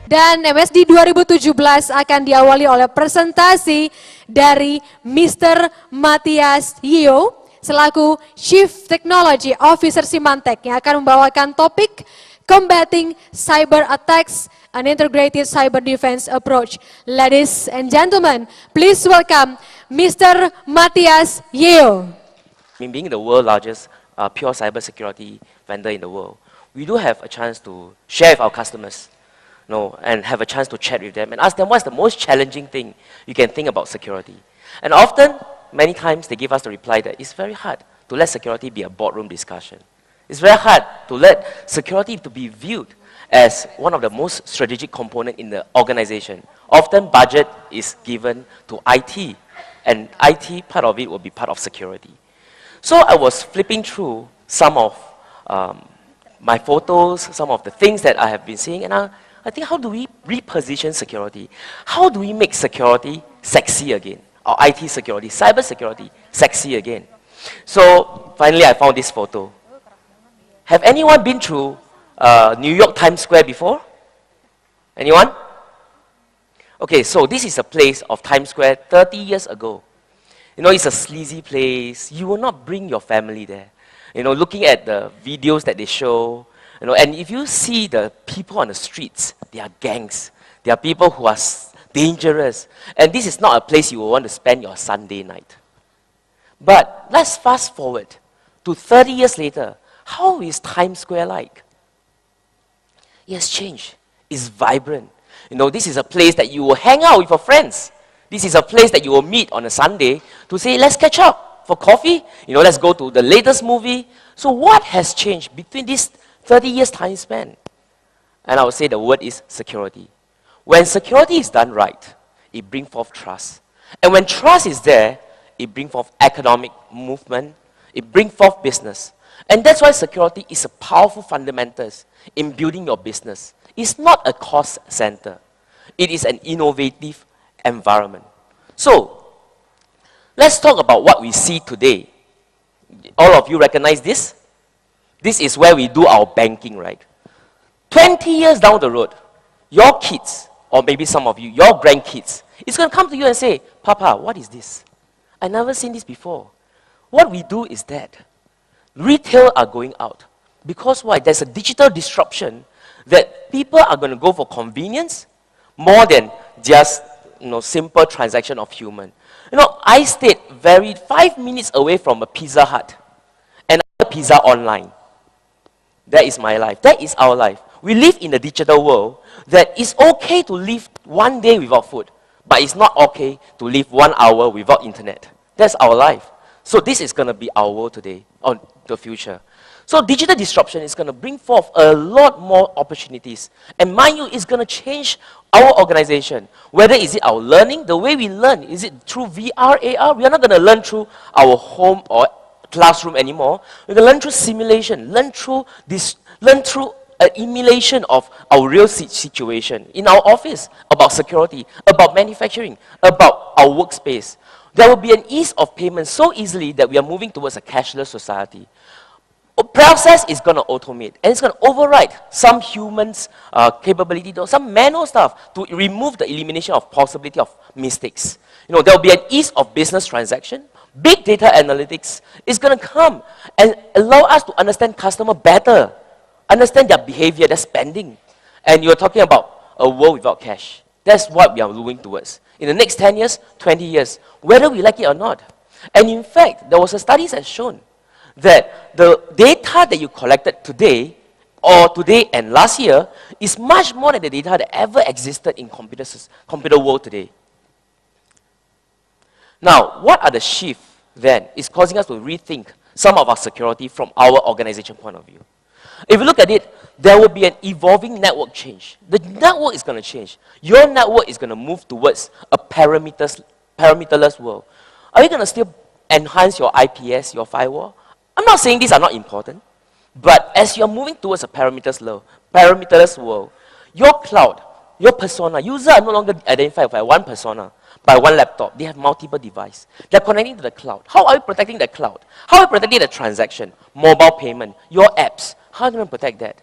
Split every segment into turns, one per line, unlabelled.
Dan MSD 2017 akan diawali oleh presentasi dari Mr. Matthias Yeo selaku Chief Technology Officer Symantec yang akan membawakan topik Combating Cyber Attacks, an Integrated Cyber Defense Approach. Ladies and gentlemen, please welcome Mr. Matthias Yeo.
Being the world's largest pure cybersecurity vendor in the world, we do have a chance to share with our customers, and have a chance to chat with them and ask them what's the most challenging thing you can think about security. And often, many times, they give us the reply that it's very hard to let security be a boardroom discussion. It's very hard to let security to be viewed as one of the most strategic components in the organization. Often, budget is given to IT, and IT, part of it will be part of security. So I was flipping through some of my photos, some of the things that I have been seeing, and I think, how do we reposition security? How do we make security sexy again? Or IT security, cyber security, sexy again? So finally, I found this photo. Have anyone been through New York Times Square before? Anyone? Okay, so this is a place of Times Square 30 years ago. It's a sleazy place. You will not bring your family there. Looking at the videos that they show, and if you see the people on the streets, they are gangs. They are people who are dangerous. And this is not a place you will want to spend your Sunday night. But let's fast forward to 30 years later. How is Times Square like? It has changed. It's vibrant. This is a place that you will hang out with your friends. This is a place that you will meet on a Sunday to say, let's catch up for coffee. Let's go to the latest movie. So what has changed between this 30 years time span? And I would say the word is security. When security is done right, it brings forth trust. And when trust is there, it brings forth economic movement, it brings forth business. And that's why security is a powerful fundamental in building your business. It's not a cost center. It is an innovative environment. So, let's talk about what we see today. All of you recognize this? This is where we do our banking, right? 20 years down the road, your kids, or maybe some of you, your grandkids, it's going to come to you and say, Papa, what is this? I've never seen this before. What we do is that retail are going out. Because why? There's a digital disruption that people are going to go for convenience more than just simple transaction of human. I stayed 5 minutes away from a Pizza Hut and a pizza online. That is my life. That is our life. We live in a digital world that it's okay to live one day without food, but it's not okay to live 1 hour without internet. That's our life. So this is going to be our world today, or the future. So digital disruption is going to bring forth a lot more opportunities. And mind you, it's going to change our organization. Whether is it our learning, the way we learn, is it through VR, AR? We are not going to learn through our home or classroom anymore. We're going to learn through simulation, learn through an emulation of our real situation in our office, about security, about manufacturing, about our workspace. There will be an ease of payment so easily that we are moving towards a cashless society. A process is going to automate, and it's going to override some humans' capability, some manual stuff to remove the elimination of possibility of mistakes. There will be an ease of business transaction. Big data analytics is going to come and allow us to understand customer better, understand their behavior, their spending. And you're talking about a world without cash. That's what we are moving towards. In the next 10 years, 20 years, whether we like it or not. And in fact, there was a study that shown that the data that you collected today, or today and last year, is much more than the data that ever existed in computer world today. Now, what are the shifts then? It's causing us to rethink some of our security from our organization point of view. If you look at it, there will be an evolving network change. The network is going to change. Your network is going to move towards a parameterless world. Are you going to still enhance your IPS, your firewall? I'm not saying these are not important, but as you're moving towards a parameterless world, your cloud, your persona, users are no longer identified by one persona, by one laptop. They have multiple devices. They're connecting to the cloud. How are we protecting the cloud? How are we protecting the transaction, mobile payment, your apps? How do we protect that?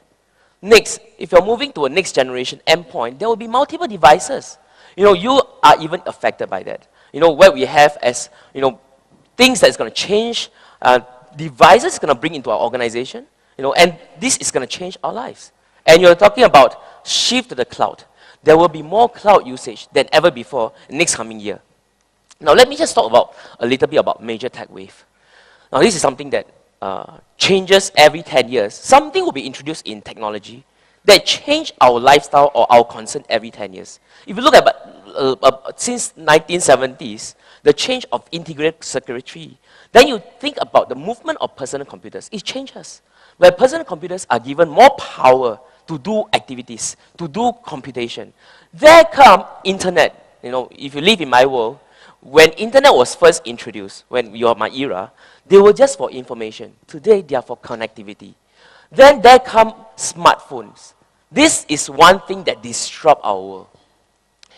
Next, if you're moving to a next generation endpoint, there will be multiple devices. You know, you are even affected by that. You know, what we have as, you know, things that's going to change, devices going to bring into our organization, you know, and this is going to change our lives. And you're talking about shift to the cloud. There will be more cloud usage than ever before next coming year. Now, let me just talk about a little bit about major tech wave. Now, this is something that changes every 10 years. Something will be introduced in technology that change our lifestyle or our concern every 10 years. If you look at since 1970s, the change of integrated circuitry, then you think about the movement of personal computers. It changes. Where personal computers are given more power to do activities, to do computation. There come internet. You know, if you live in my world, when internet was first introduced, when you are my era, they were just for information. Today, they are for connectivity. Then there come smartphones. This is one thing that disrupts our world.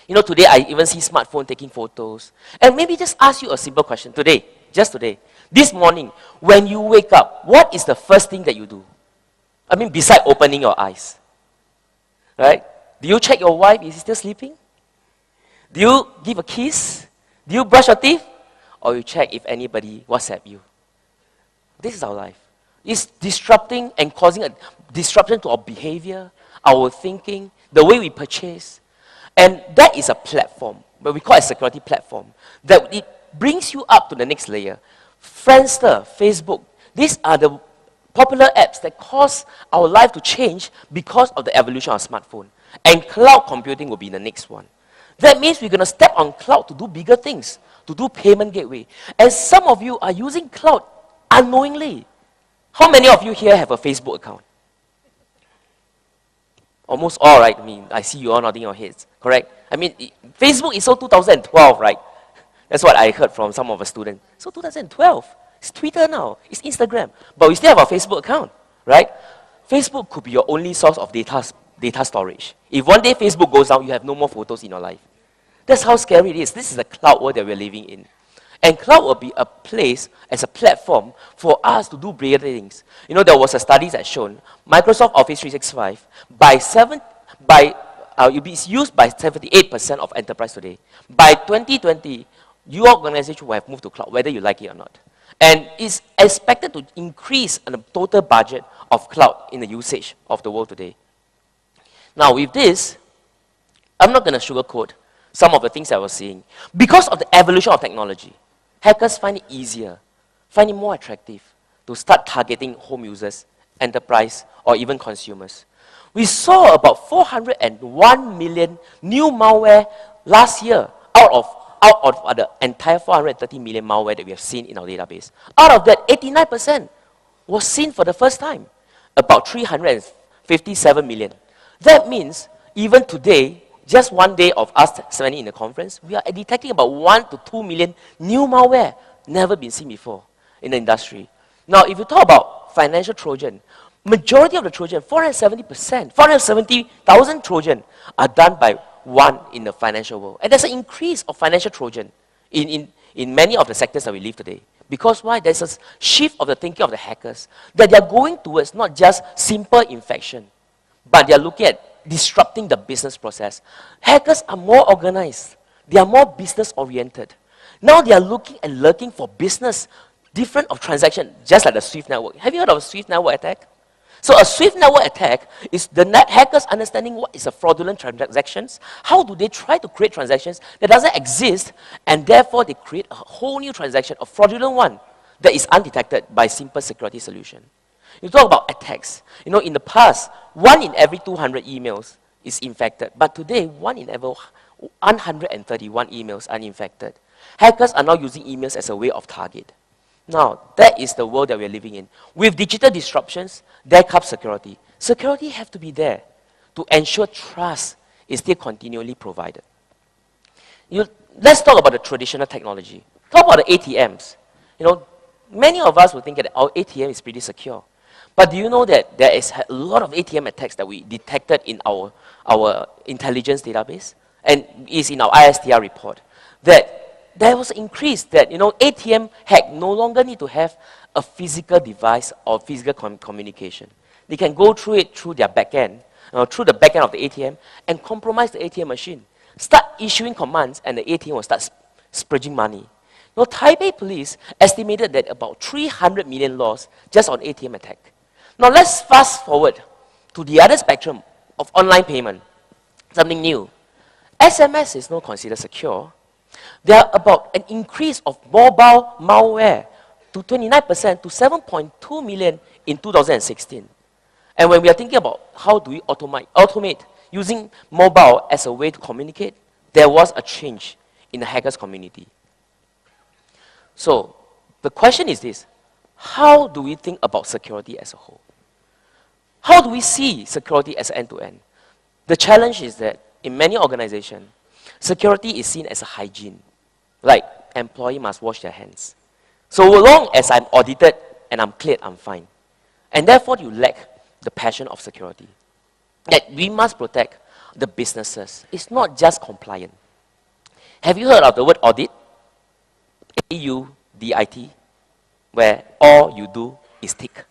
You know, today I even see smartphone taking photos. And maybe just ask you a simple question today, just today. This morning, when you wake up, what is the first thing that you do? I mean, besides opening your eyes. Right? Do you check your wife, is she still sleeping? Do you give a kiss? Do you brush your teeth? Or you check if anybody WhatsApp you? This is our life. It's disrupting and causing a disruption to our behavior, our thinking, the way we purchase. And that is a platform, what we call a security platform, that it brings you up to the next layer. Friendster, Facebook, these are the popular apps that cause our life to change because of the evolution of smartphone. And cloud computing will be the next one. That means we're going to step on cloud to do bigger things, to do payment gateway. And some of you are using cloud unknowingly. How many of you here have a Facebook account? Almost all, right? I mean, I see you all nodding your heads, correct? I mean, Facebook is so 2012, right? That's what I heard from some of the students. So 2012, it's Twitter now, it's Instagram. But we still have our Facebook account, right? Facebook could be your only source of data storage. If one day Facebook goes down, you have no more photos in your life. That's how scary it is. This is the cloud world that we're living in. And cloud will be a place as a platform for us to do brilliant things. You know, there was a study that shown Microsoft Office 365 it's used by 78% of enterprise today. By 2020, your organization will have moved to cloud, whether you like it or not. And it's expected to increase the total budget of cloud in the usage of the world today. Now, with this, I'm not going to sugarcoat some of the things I was seeing. Because of the evolution of technology, hackers find it easier, find it more attractive to start targeting home users, enterprise, or even consumers. We saw about 401 million new malware last year out of the entire 430 million malware that we have seen in our database. Out of that, 89% was seen for the first time, about 357 million. That means even today, just one day of us spending in the conference, we are detecting about 1 to 2 million new malware, never been seen before in the industry. Now, if you talk about financial Trojan, majority of the Trojan, 470,000 Trojan are done by one in the financial world. And there's an increase of financial Trojan in many of the sectors that we live today. Because why? There's a shift of the thinking of the hackers that they're going towards not just simple infection, but they're looking at disrupting the business process. Hackers are more organized. They are more business-oriented. Now they are looking and lurking for business, different of transaction, just like the Swift network. Have you heard of a Swift network attack? So a Swift network attack is the hackers understanding what is a fraudulent transactions, how do they try to create transactions that doesn't exist, and therefore they create a whole new transaction, a fraudulent one, that is undetected by simple security solution. You talk about attacks. You know, in the past, 1 in every 200 emails is infected. But today, 1 in every 131 emails are infected. Hackers are now using emails as a way of target. Now, that is the world that we're living in. With digital disruptions, there comes security. Security have to be there to ensure trust is still continually provided. Let's talk about the traditional technology. Talk about the ATMs. You know, many of us will think that our ATM is pretty secure. But do you know that there is a lot of ATM attacks that we detected in our intelligence database? And is in our ISTR report. That there was an increase that, you know, ATM hack no longer need to have a physical device or physical communication. They can go through it through their backend, through the backend of the ATM, and compromise the ATM machine. Start issuing commands, and the ATM will start spurging money. Now, Taipei police estimated that about 300 million loss just on ATM attack. Now, let's fast forward to the other spectrum of online payment, something new. SMS is not considered secure. There are about an increase of mobile malware to 29% to 7.2 million in 2016. And when we are thinking about how do we automate using mobile as a way to communicate, there was a change in the hackers community. So the question is this: how do we think about security as a whole? How do we see security as end-to-end? The challenge is that in many organizations, security is seen as a hygiene. Like, employee must wash their hands. So long as I'm audited and I'm cleared, I'm fine. And therefore, you lack the passion of security. That we must protect the businesses. It's not just compliant. Have you heard of the word audit? A-U-D-I-T, where all you do is tick.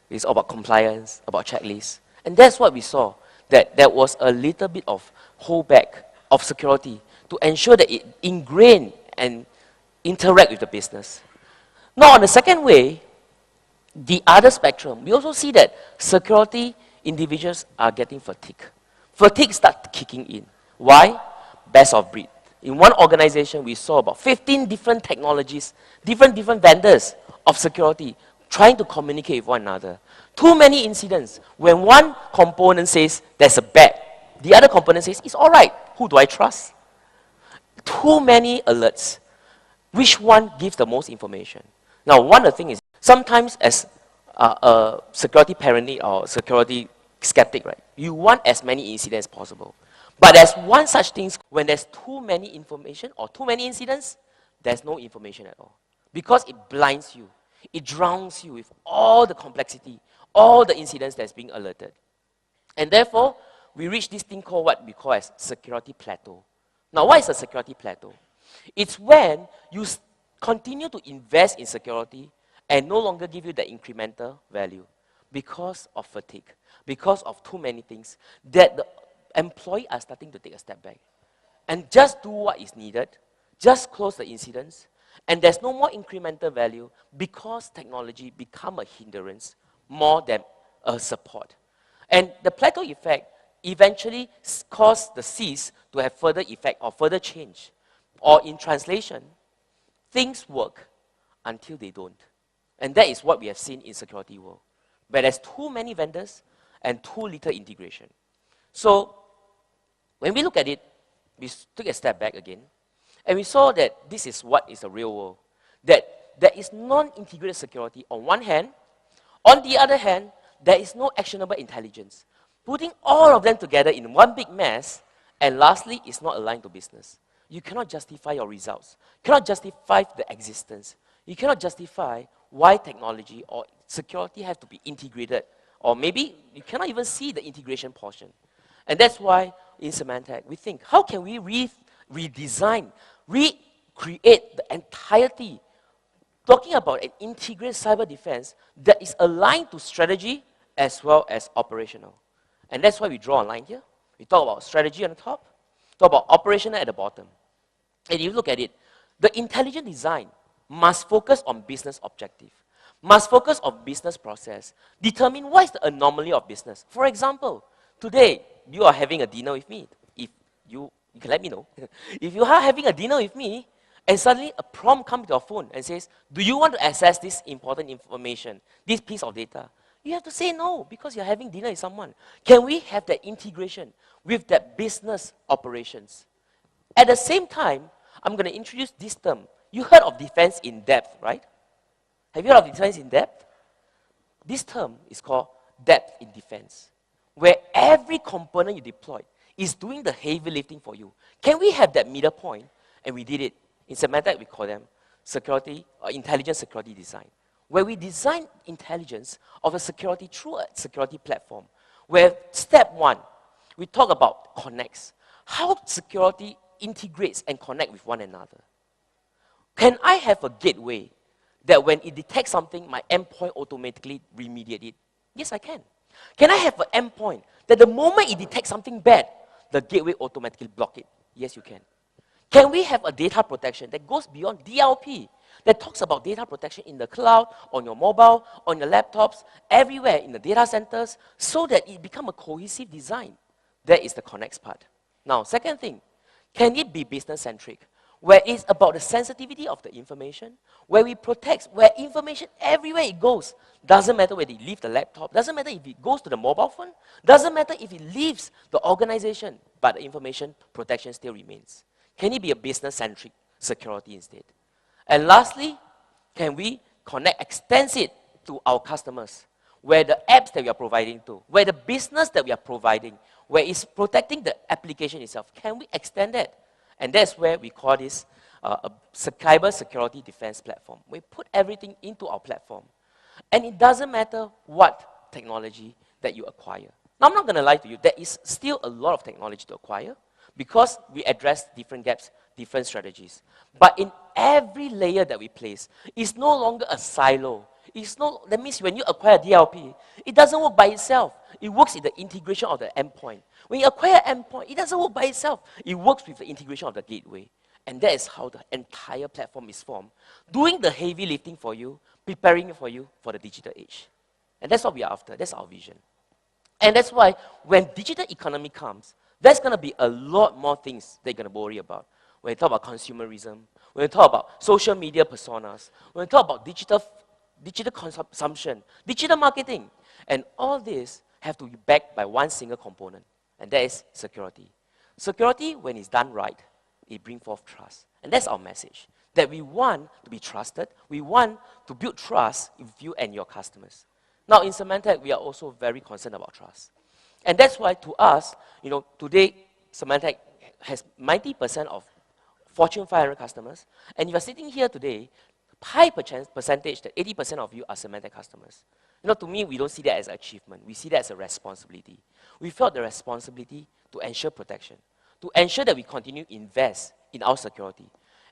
It's all about compliance, about checklists. And that's what we saw, that there was a little bit of holdback of security to ensure that it ingrained and interact with the business. Now, on the second way, the other spectrum, we also see that security individuals are getting fatigue. Fatigue starts kicking in. Why? Best of breed. In one organization, we saw about 15 different technologies, different vendors of security trying to communicate with one another. Too many incidents. When one component says there's a bad, the other component says it's all right. Who do I trust? Too many alerts. Which one gives the most information? Now, one of the things is, sometimes as a security paranoid or security skeptic, right, you want as many incidents as possible. But there's one such thing, when there's too many information or too many incidents, there's no information at all. Because it blinds you. It drowns you with all the complexity, all the incidents that's being alerted. And therefore, we reach this thing called what we call as security plateau. Now, what is a security plateau? It's when you continue to invest in security and no longer give you the incremental value because of fatigue, because of too many things, that the employee are starting to take a step back and just do what is needed, just close the incidents, and there's no more incremental value because technology become a hindrance more than a support. And the plateau effect eventually cause the Cs to have further effect or further change. Or in translation, things work until they don't. And that is what we have seen in security world, where there's too many vendors and too little integration. So when we look at it, we took a step back again, and we saw that this is what is the real world. That there is non-integrated security on one hand. On the other hand, there is no actionable intelligence. Putting all of them together in one big mess, and lastly, it's not aligned to business. You cannot justify your results. You cannot justify the existence. You cannot justify why technology or security have to be integrated. Or maybe you cannot even see the integration portion. And that's why in Symantec, we think, how can we redesign, recreate the entirety, talking about an integrated cyber defense that is aligned to strategy as well as operational. And that's why we draw a line here. We talk about strategy on the top, talk about operational at the bottom. And you look at it, the intelligent design must focus on business objective, must focus on business process, determine what is the anomaly of business. For example, today, you are having a dinner with me. If you can let me know. If you are having a dinner with me, and suddenly a prompt comes to your phone and says, do you want to access this important information, this piece of data? You have to say no, because you're having dinner with someone. Can we have that integration with that business operations? At the same time, I'm going to introduce this term. You heard of defense in depth, right? Have you heard of defense in depth? This term is called depth in defense, where every component you deploy is doing the heavy lifting for you. Can we have that middle point? And we did it. In Symantec, we call them security or intelligent security design, where we design intelligence of a security through a security platform, where step one, we talk about connects. How security integrates and connect with one another. Can I have a gateway that when it detects something, my endpoint automatically remediate it Yes, I can. Can I have an endpoint that the moment it detects something bad, the gateway automatically block it? Yes, you can. Can we have a data protection that goes beyond DLP, that talks about data protection in the cloud, on your mobile, on your laptops, everywhere in the data centers, so that it becomes a cohesive design? That is the connects part. Now, second thing, can it be business-centric, where it's about the sensitivity of the information, where we protect, where information everywhere it goes, doesn't matter whether it leaves the laptop, doesn't matter if it goes to the mobile phone, doesn't matter if it leaves the organization, but the information protection still remains. Can it be a business-centric security instead? And lastly, can we extend it to our customers, where the apps that we are providing to, where the business that we are providing, where it's protecting the application itself, can we extend that? And that's where we call this a cyber security defense platform. We put everything into our platform. And it doesn't matter what technology that you acquire. Now, I'm not going to lie to you, there is still a lot of technology to acquire, because we address different gaps, different strategies. But in every layer that we place, it's no longer a silo. That means when you acquire DLP, it doesn't work by itself. It works in the integration of the endpoint. When you acquire endpoint, it doesn't work by itself. It works with the integration of the gateway. And that is how the entire platform is formed, doing the heavy lifting for you, preparing for you for the digital age. And that's what we are after. That's our vision. And that's why when digital economy comes, there's going to be a lot more things they're going to worry about. When you talk about consumerism, when you talk about social media personas, when you talk about digital consumption, digital marketing, and all this have to be backed by one single component, and that is security. Security, when it's done right, it brings forth trust. And that's our message, that we want to be trusted. We want to build trust with you and your customers. Now, in Symantec, we are also very concerned about trust. And that's why to us, today, Symantec has 90% of Fortune 500 customers. And if you're sitting here today, high percentage that 80% of you are Symantec customers. To me, we don't see that as an achievement. We see that as a responsibility. We felt the responsibility to ensure protection, to ensure that we continue to invest in our security.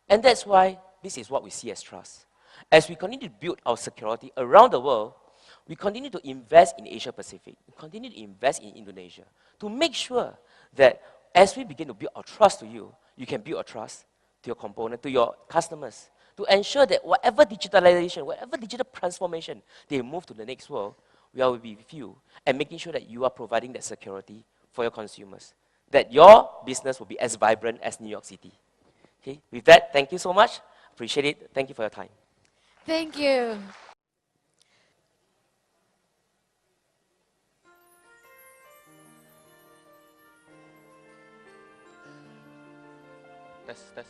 And that's why this is what we see as trust. As we continue to build our security around the world, we continue to invest in Asia Pacific. We continue to invest in Indonesia to make sure that as we begin to build our trust to you, you can build a trust to your component, to your customers, to ensure that whatever digitalization, whatever digital transformation they move to the next world, we will be with you and making sure that you are providing that security for your consumers, that your business will be as vibrant as New York City. Okay? With that, thank you so much. Appreciate it. Thank you for your time.
Thank you.
That's